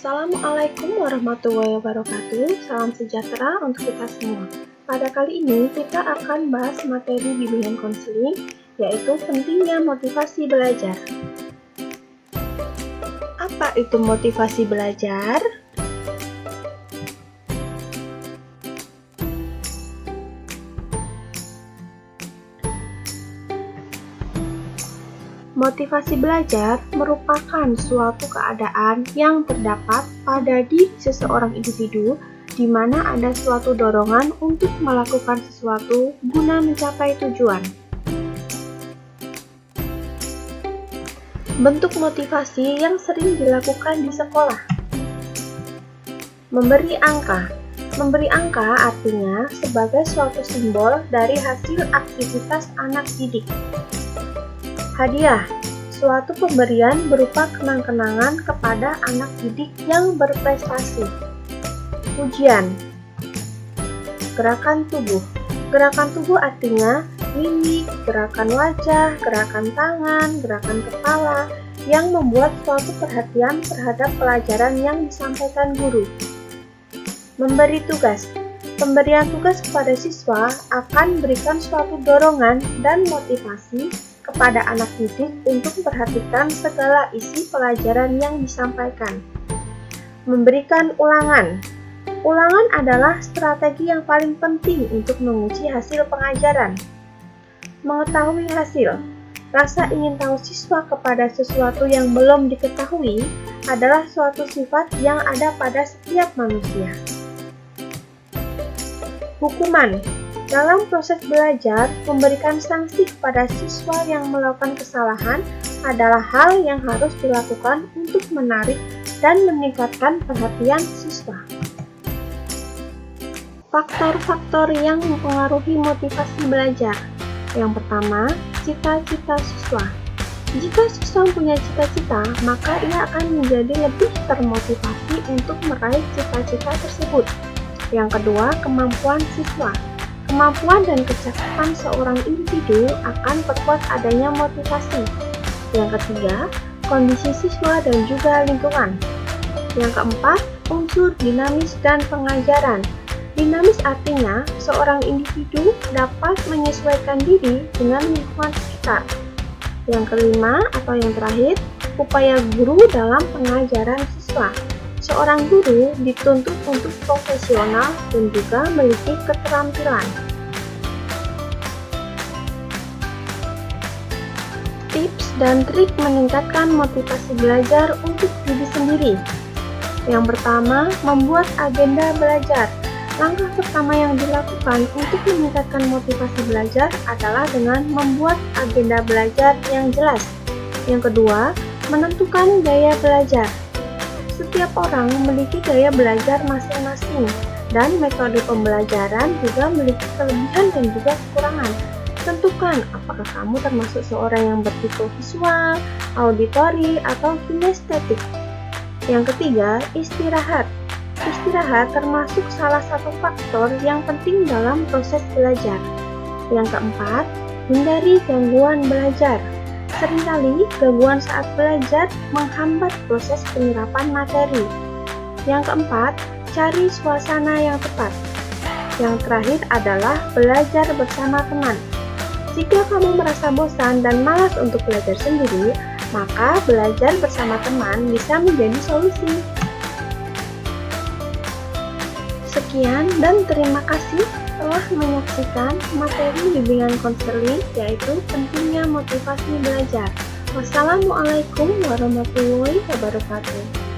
Assalamualaikum warahmatullahi wabarakatuh. Salam sejahtera untuk kita semua. Pada kali ini kita akan bahas materi bimbingan konseling, yaitu pentingnya motivasi belajar. Apa itu motivasi belajar? Motivasi belajar merupakan suatu keadaan yang terdapat pada diri seseorang individu di mana ada suatu dorongan untuk melakukan sesuatu guna mencapai tujuan. Bentuk motivasi yang sering dilakukan di sekolah. Memberi angka. Memberi angka artinya sebagai suatu simbol dari hasil aktivitas anak didik. Hadiah, suatu pemberian berupa kenang-kenangan kepada anak didik yang berprestasi. Ujian, gerakan tubuh. Gerakan tubuh artinya mimik, gerakan wajah, gerakan tangan, gerakan kepala yang membuat suatu perhatian terhadap pelajaran yang disampaikan guru. Memberi tugas. Pemberian tugas kepada siswa akan memberikan suatu dorongan dan motivasi kepada anak didik untuk memperhatikan segala isi pelajaran yang disampaikan. Memberikan ulangan. Ulangan adalah strategi yang paling penting untuk menguji hasil pengajaran. Mengetahui hasil. Rasa ingin tahu siswa kepada sesuatu yang belum diketahui adalah suatu sifat yang ada pada setiap manusia. Hukuman. Dalam proses belajar, memberikan sanksi kepada siswa yang melakukan kesalahan adalah hal yang harus dilakukan untuk menarik dan meningkatkan perhatian siswa. Faktor-faktor yang mempengaruhi motivasi belajar. Yang pertama, cita-cita siswa. Jika siswa punya cita-cita, maka ia akan menjadi lebih termotivasi untuk meraih cita-cita tersebut. Yang kedua, kemampuan siswa. Kemampuan dan kecakapan seorang individu akan memperkuat adanya motivasi. Yang ketiga, kondisi siswa dan juga lingkungan. Yang keempat, unsur dinamis dan pengajaran. Dinamis artinya seorang individu dapat menyesuaikan diri dengan lingkungan sekitar. Yang kelima atau yang terakhir, upaya guru dalam pengajaran siswa. Seorang guru dituntut untuk profesional dan juga memiliki keterampilan. Tips dan trik meningkatkan motivasi belajar untuk diri sendiri. Yang pertama, membuat agenda belajar. Langkah pertama yang dilakukan untuk meningkatkan motivasi belajar adalah dengan membuat agenda belajar yang jelas. Yang kedua, menentukan gaya belajar. Setiap orang memiliki gaya belajar masing-masing, dan metode pembelajaran juga memiliki kelebihan dan juga kekurangan. Tentukan apakah kamu termasuk seorang yang bertipe visual, auditori, atau kinestetik. Yang ketiga, istirahat. Istirahat termasuk salah satu faktor yang penting dalam proses belajar. Yang keempat, hindari gangguan belajar. Seringkali gangguan saat belajar menghambat proses penyerapan materi. Yang keempat, cari suasana yang tepat. Yang terakhir adalah belajar bersama teman. Jika kamu merasa bosan dan malas untuk belajar sendiri, maka belajar bersama teman bisa menjadi solusi. Sekian dan terima kasih telah menyaksikan materi bimbingan konseling, yaitu pentingnya motivasi belajar. Wassalamualaikum warahmatullahi wabarakatuh.